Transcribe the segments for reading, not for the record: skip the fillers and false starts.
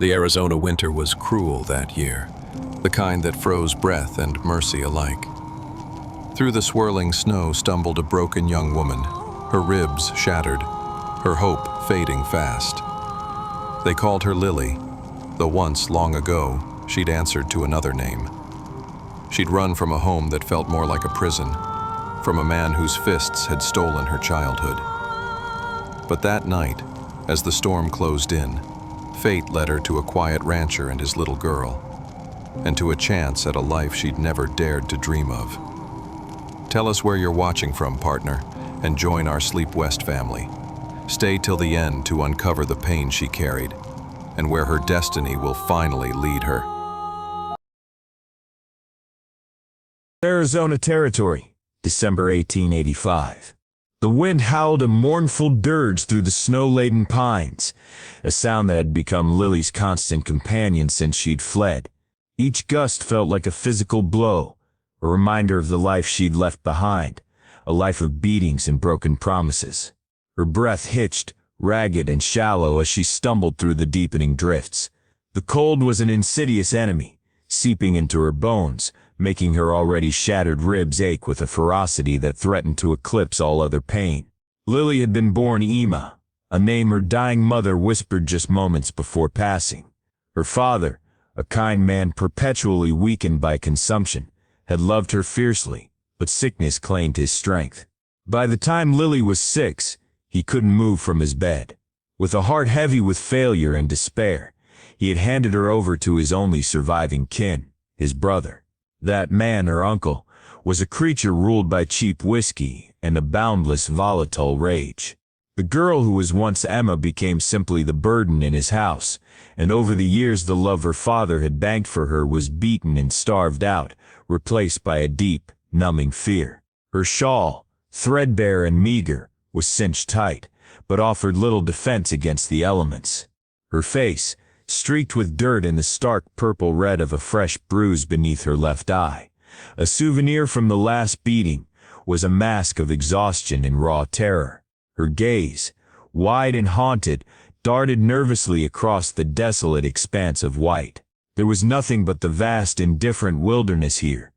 The Arizona winter was cruel that year, the kind that froze breath and mercy alike. Through the swirling snow stumbled a broken young woman, her ribs shattered, her hope fading fast. They called her Lily, though once, long ago, she'd answered to another name. She'd run from a home that felt more like a prison, from a man whose fists had stolen her childhood. But that night, as the storm closed in, fate led her to a quiet rancher and his little girl, and to a chance at a life she'd never dared to dream of. Tell us where you're watching from, partner, and join our Sleep West family. Stay till the end to uncover the pain she carried, and where her destiny will finally lead her. Arizona Territory, December 1885. The wind howled a mournful dirge through the snow-laden pines, a sound that had become Lily's constant companion since she'd fled. Each gust felt like a physical blow, a reminder of the life she'd left behind, a life of beatings and broken promises. Her breath hitched, ragged and shallow as she stumbled through the deepening drifts. The cold was an insidious enemy, seeping into her bones, making her already shattered ribs ache with a ferocity that threatened to eclipse all other pain. Lily had been born Ema, a name her dying mother whispered just moments before passing. Her father, a kind man perpetually weakened by consumption, had loved her fiercely, but sickness claimed his strength. By the time Lily was 6, he couldn't move from his bed. With a heart heavy with failure and despair, he had handed her over to his only surviving kin, his brother. That man, her uncle, was a creature ruled by cheap whiskey and a boundless volatile rage. The girl who was once Emma became simply the burden in his house, and over the years the love her father had banked for her was beaten and starved out, replaced by a deep, numbing fear. Her shawl, threadbare and meager, was cinched tight, but offered little defense against the elements. Her face, streaked with dirt and the stark purple red of a fresh bruise beneath her left eye, a souvenir from the last beating, was a mask of exhaustion and raw terror. Her gaze, wide and haunted, darted nervously across the desolate expanse of white. There was nothing but the vast, indifferent wilderness here.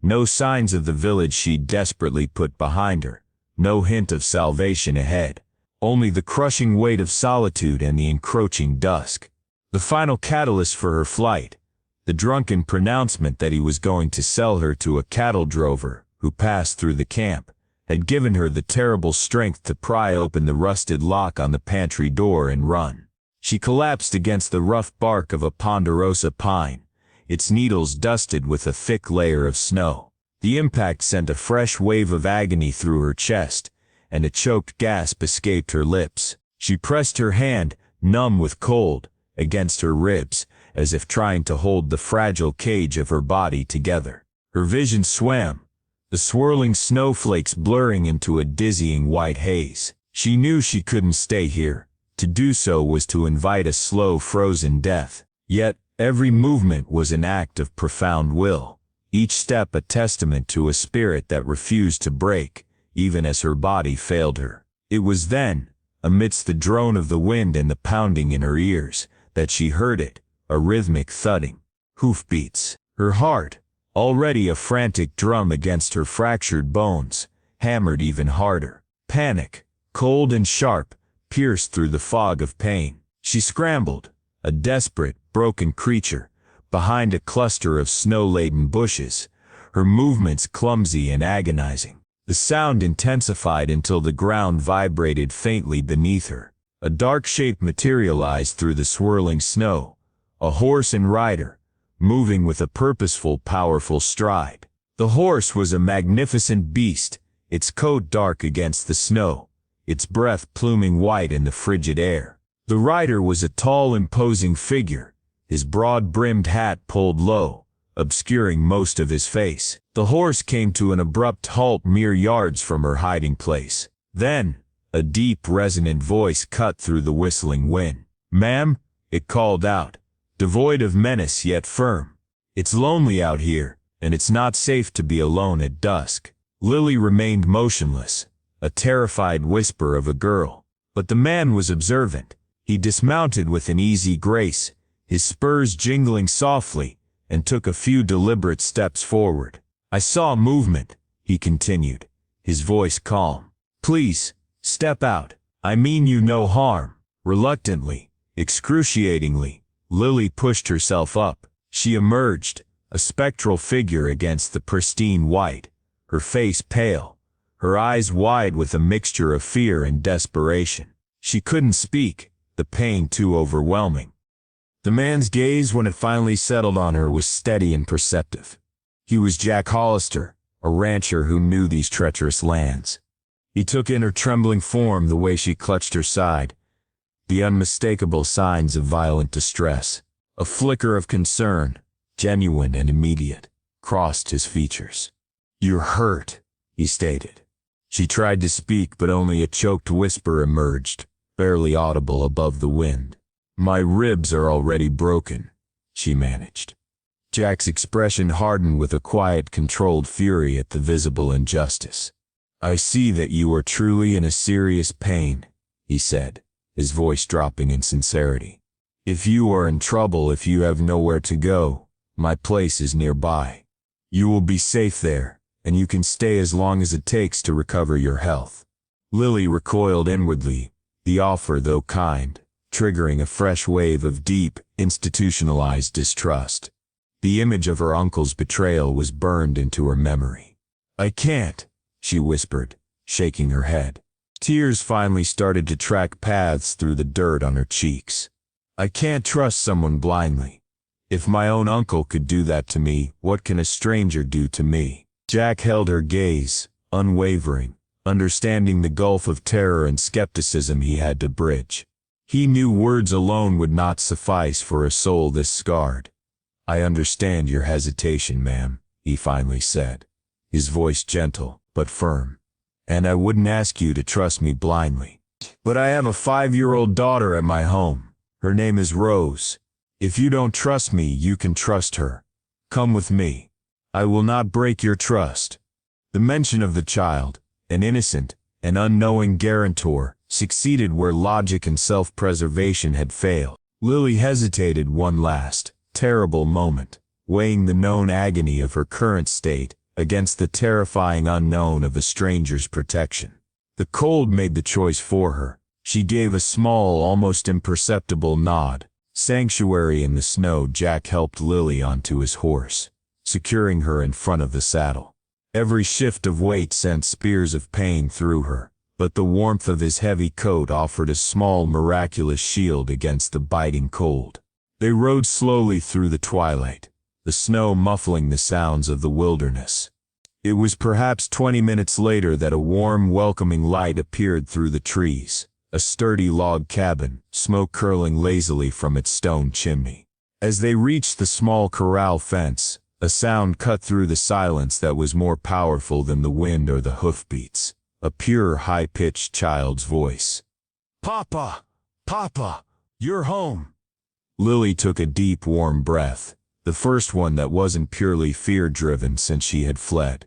No signs of the village she'd desperately put behind her, no hint of salvation ahead. Only the crushing weight of solitude and the encroaching dusk. The final catalyst for her flight, the drunken pronouncement that he was going to sell her to a cattle drover who passed through the camp, had given her the terrible strength to pry open the rusted lock on the pantry door and run. She collapsed against the rough bark of a ponderosa pine, its needles dusted with a thick layer of snow. The impact sent a fresh wave of agony through her chest, and a choked gasp escaped her lips. She pressed her hand, numb with cold, against her ribs, as if trying to hold the fragile cage of her body together. Her vision swam, the swirling snowflakes blurring into a dizzying white haze. She knew she couldn't stay here. To do so was to invite a slow, frozen death. Yet, every movement was an act of profound will, each step a testament to a spirit that refused to break, even as her body failed her. It was then, amidst the drone of the wind and the pounding in her ears, that she heard it, a rhythmic thudding. Hoofbeats. Her heart, already a frantic drum against her fractured bones, hammered even harder. Panic, cold and sharp, pierced through the fog of pain. She scrambled, a desperate, broken creature, behind a cluster of snow-laden bushes, her movements clumsy and agonizing. The sound intensified until the ground vibrated faintly beneath her. A dark shape materialized through the swirling snow, a horse and rider, moving with a purposeful, powerful stride. The horse was a magnificent beast, its coat dark against the snow, its breath pluming white in the frigid air. The rider was a tall, imposing figure, his broad-brimmed hat pulled low, obscuring most of his face. The horse came to an abrupt halt mere yards from her hiding place. Then, a deep, resonant voice cut through the whistling wind. "Ma'am," it called out, devoid of menace yet firm. "It's lonely out here, and it's not safe to be alone at dusk." Lily remained motionless, a terrified whisper of a girl. But the man was observant. He dismounted with an easy grace, his spurs jingling softly, and took a few deliberate steps forward. "I saw movement," he continued, his voice calm. "Please, step out. I mean you no harm." Reluctantly, excruciatingly, Lily pushed herself up. She emerged, a spectral figure against the pristine white, her face pale, her eyes wide with a mixture of fear and desperation. She couldn't speak, the pain too overwhelming. The man's gaze, when it finally settled on her, was steady and perceptive. He was Jack Hollister, a rancher who knew these treacherous lands. He took in her trembling form, the way she clutched her side, the unmistakable signs of violent distress. A flicker of concern, genuine and immediate, crossed his features. "You're hurt," he stated. She tried to speak, but only a choked whisper emerged, barely audible above the wind. "My ribs are already broken," she managed. Jack's expression hardened with a quiet, controlled fury at the visible injustice. "I see that you are truly in a serious pain," he said, his voice dropping in sincerity. "If you are in trouble, if you have nowhere to go, my place is nearby. You will be safe there, and you can stay as long as it takes to recover your health." Lily recoiled inwardly, the offer, though kind, triggering a fresh wave of deep, institutionalized distrust. The image of her uncle's betrayal was burned into her memory. "I can't," she whispered, shaking her head. Tears finally started to track paths through the dirt on her cheeks. "I can't trust someone blindly. If my own uncle could do that to me, what can a stranger do to me?" Jack held her gaze, unwavering, understanding the gulf of terror and skepticism he had to bridge. He knew words alone would not suffice for a soul this scarred. "I understand your hesitation, ma'am," he finally said, his voice gentle but firm. "And I wouldn't ask you to trust me blindly. But I have a 5-year-old daughter at my home. Her name is Rose. If you don't trust me, you can trust her. Come with me. I will not break your trust." The mention of the child, an innocent, an unknowing guarantor, succeeded where logic and self-preservation had failed. Lily hesitated one last, terrible moment, weighing the known agony of her current state against the terrifying unknown of a stranger's protection. The cold made the choice for her. She gave a small, almost imperceptible nod. Sanctuary in the snow, Jack helped Lily onto his horse, securing her in front of the saddle. Every shift of weight sent spears of pain through her, but the warmth of his heavy coat offered a small, miraculous shield against the biting cold. They rode slowly through the twilight, the snow muffling the sounds of the wilderness. It was perhaps 20 minutes later that a warm, welcoming light appeared through the trees. A sturdy log cabin, smoke curling lazily from its stone chimney. As they reached the small corral fence, a sound cut through the silence that was more powerful than the wind or the hoofbeats. A pure, high-pitched child's voice. "Papa! Papa! You're home!" Lily took a deep, warm breath, the first one that wasn't purely fear-driven since she had fled.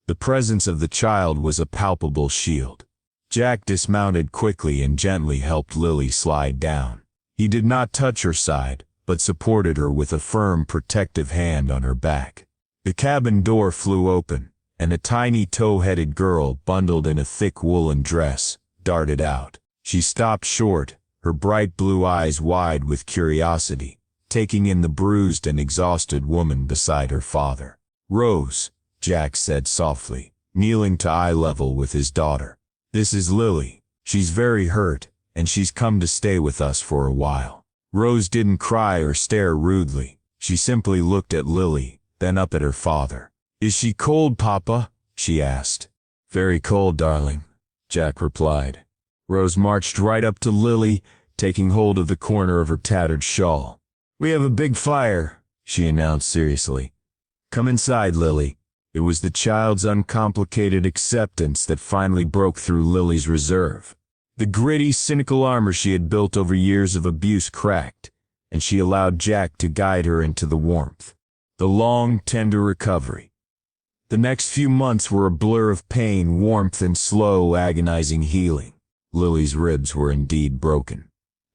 The presence of the child was a palpable shield. Jack dismounted quickly and gently helped Lily slide down. He did not touch her side, but supported her with a firm, protective hand on her back. The cabin door flew open, and a tiny tow-headed girl, bundled in a thick woolen dress, darted out. She stopped short, her bright blue eyes wide with curiosity, taking in the bruised and exhausted woman beside her father. "Rose," Jack said softly, kneeling to eye level with his daughter. "This is Lily. She's very hurt, and she's come to stay with us for a while." Rose didn't cry or stare rudely. She simply looked at Lily, then up at her father. "Is she cold, Papa?" she asked. "Very cold, darling," Jack replied. Rose marched right up to Lily, taking hold of the corner of her tattered shawl. "We have a big fire," she announced seriously. "Come inside, Lily." It was the child's uncomplicated acceptance that finally broke through Lily's reserve. The gritty, cynical armor she had built over years of abuse cracked, and she allowed Jack to guide her into the warmth. The long, tender recovery. The next few months were a blur of pain, warmth, and slow, agonizing healing. Lily's ribs were indeed broken.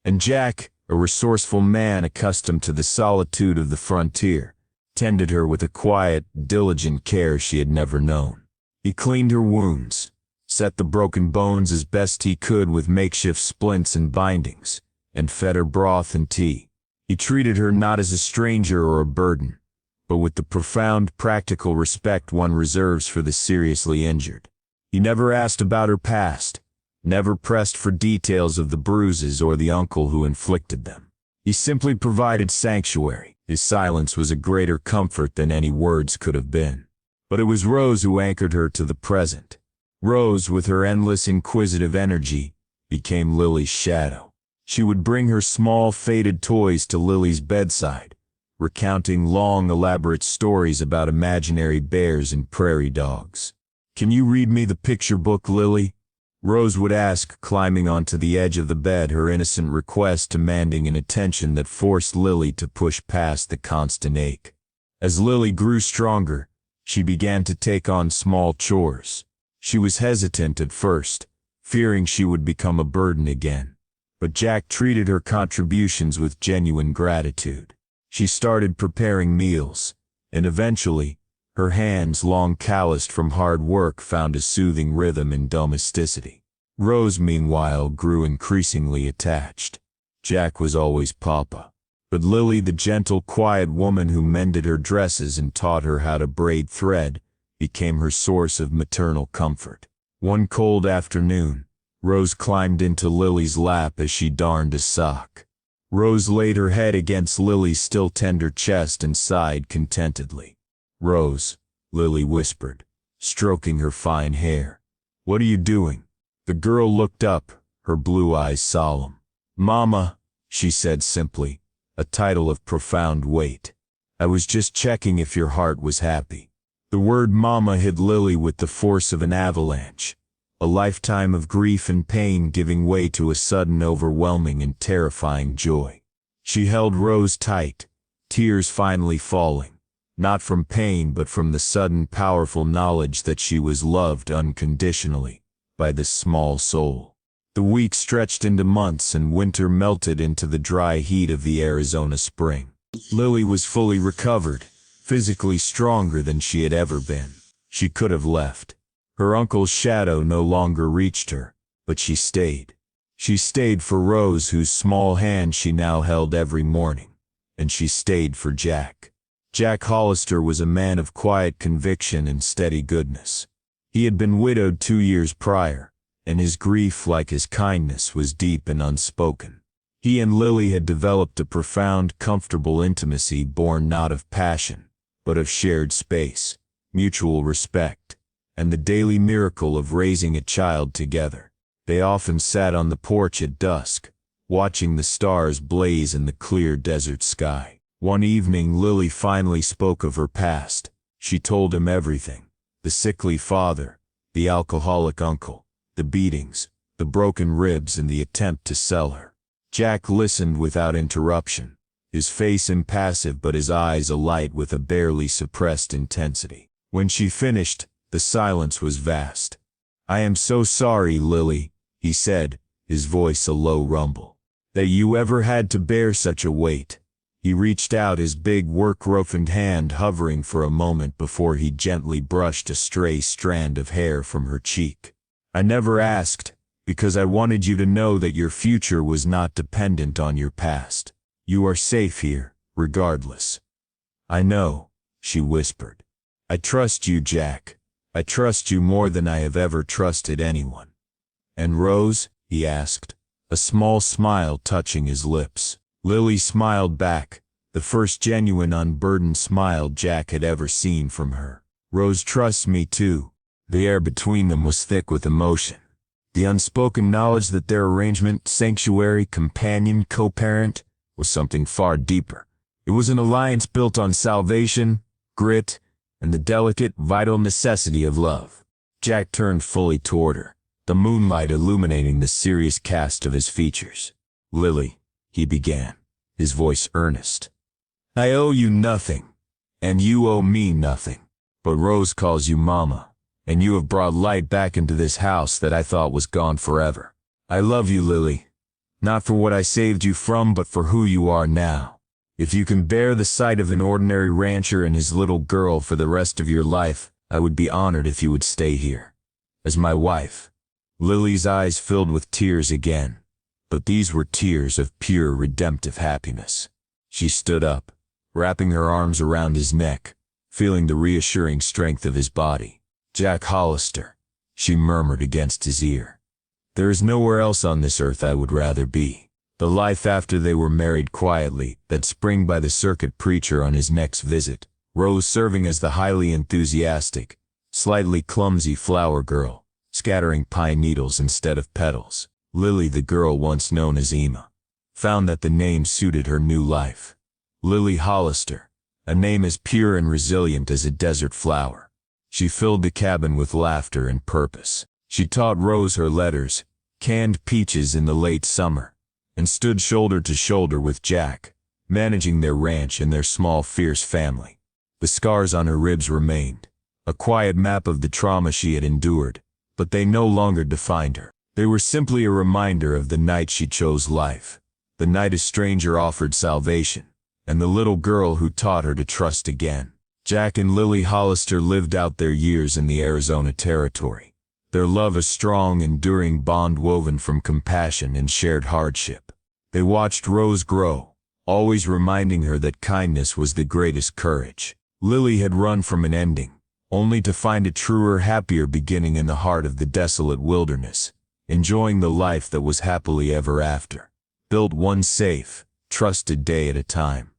And Jack, a resourceful man accustomed to the solitude of the frontier, tended her with a quiet, diligent care she had never known. He cleaned her wounds, set the broken bones as best he could with makeshift splints and bindings, and fed her broth and tea. He treated her not as a stranger or a burden, but with the profound practical respect one reserves for the seriously injured. He never asked about her past, never pressed for details of the bruises or the uncle who inflicted them. He simply provided sanctuary. His silence was a greater comfort than any words could have been. But it was Rose who anchored her to the present. Rose, with her endless inquisitive energy, became Lily's shadow. She would bring her small faded toys to Lily's bedside, recounting long elaborate stories about imaginary bears and prairie dogs. "Can you read me the picture book, Lily?" Rose would ask, climbing onto the edge of the bed, her innocent request demanding an attention that forced Lily to push past the constant ache. As Lily grew stronger, she began to take on small chores. She was hesitant at first, fearing she would become a burden again. But Jack treated her contributions with genuine gratitude. She started preparing meals, and eventually, her hands, long calloused from hard work, found a soothing rhythm in domesticity. Rose, meanwhile, grew increasingly attached. Jack was always Papa, but Lily, the gentle, quiet woman who mended her dresses and taught her how to braid thread, became her source of maternal comfort. One cold afternoon, Rose climbed into Lily's lap as she darned a sock. Rose laid her head against Lily's still tender chest and sighed contentedly. "Rose," Lily whispered, stroking her fine hair. "What are you doing?" The girl looked up, her blue eyes solemn. "Mama," she said simply, a title of profound weight. "I was just checking if your heart was happy." The word Mama hit Lily with the force of an avalanche, a lifetime of grief and pain giving way to a sudden, overwhelming and terrifying joy. She held Rose tight, tears finally falling, not from pain but from the sudden, powerful knowledge that she was loved unconditionally by this small soul. The weeks stretched into months and winter melted into the dry heat of the Arizona spring. Lily was fully recovered, physically stronger than she had ever been. She could have left. Her uncle's shadow no longer reached her, but she stayed. She stayed for Rose, whose small hand she now held every morning, and she stayed for Jack. Jack Hollister was a man of quiet conviction and steady goodness. He had been widowed 2 years prior, and his grief, like his kindness, was deep and unspoken. He and Lily had developed a profound, comfortable intimacy born not of passion, but of shared space, mutual respect, and the daily miracle of raising a child together. They often sat on the porch at dusk, watching the stars blaze in the clear desert sky. One evening, Lily finally spoke of her past. She told him everything: the sickly father, the alcoholic uncle, the beatings, the broken ribs, and the attempt to sell her. Jack listened without interruption, his face impassive but his eyes alight with a barely suppressed intensity. When she finished, the silence was vast. "I am so sorry, Lily," he said, his voice a low rumble, "that you ever had to bear such a weight." He reached out, his big, work-roughened hand hovering for a moment before he gently brushed a stray strand of hair from her cheek. "I never asked, because I wanted you to know that your future was not dependent on your past. You are safe here, regardless." "I know," she whispered. "I trust you, Jack. I trust you more than I have ever trusted anyone." "And Rose?" he asked, a small smile touching his lips. Lily smiled back, the first genuine, unburdened smile Jack had ever seen from her. "Rose trusts me too." The air between them was thick with emotion. The unspoken knowledge that their arrangement, sanctuary, companion, co-parent, was something far deeper. It was an alliance built on salvation, grit, and the delicate, vital necessity of love. Jack turned fully toward her, the moonlight illuminating the serious cast of his features. "Lily," he began, his voice earnest, "I owe you nothing, and you owe me nothing. But Rose calls you Mama, and you have brought light back into this house that I thought was gone forever. I love you, Lily. Not for what I saved you from, but for who you are now. If you can bear the sight of an ordinary rancher and his little girl for the rest of your life, I would be honored if you would stay here as my wife." Lily's eyes filled with tears again, but these were tears of pure redemptive happiness. She stood up, wrapping her arms around his neck, feeling the reassuring strength of his body. "Jack Hollister," she murmured against his ear. "There is nowhere else on this earth I would rather be." The life after they were married quietly, that spring by the circuit preacher on his next visit, Rose serving as the highly enthusiastic, slightly clumsy flower girl, scattering pine needles instead of petals. Lily, the girl once known as Emma, found that the name suited her new life. Lily Hollister, a name as pure and resilient as a desert flower. She filled the cabin with laughter and purpose. She taught Rose her letters, canned peaches in the late summer, and stood shoulder to shoulder with Jack, managing their ranch and their small fierce family. The scars on her ribs remained, a quiet map of the trauma she had endured, but they no longer defined her. They were simply a reminder of the night she chose life, the night a stranger offered salvation, and the little girl who taught her to trust again. Jack and Lily Hollister lived out their years in the Arizona territory, their love a strong, enduring bond woven from compassion and shared hardship. They watched Rose grow, always reminding her that kindness was the greatest courage. Lily had run from an ending, only to find a truer, happier beginning in the heart of the desolate wilderness, enjoying the life that was happily ever after, built one safe, trusted day at a time.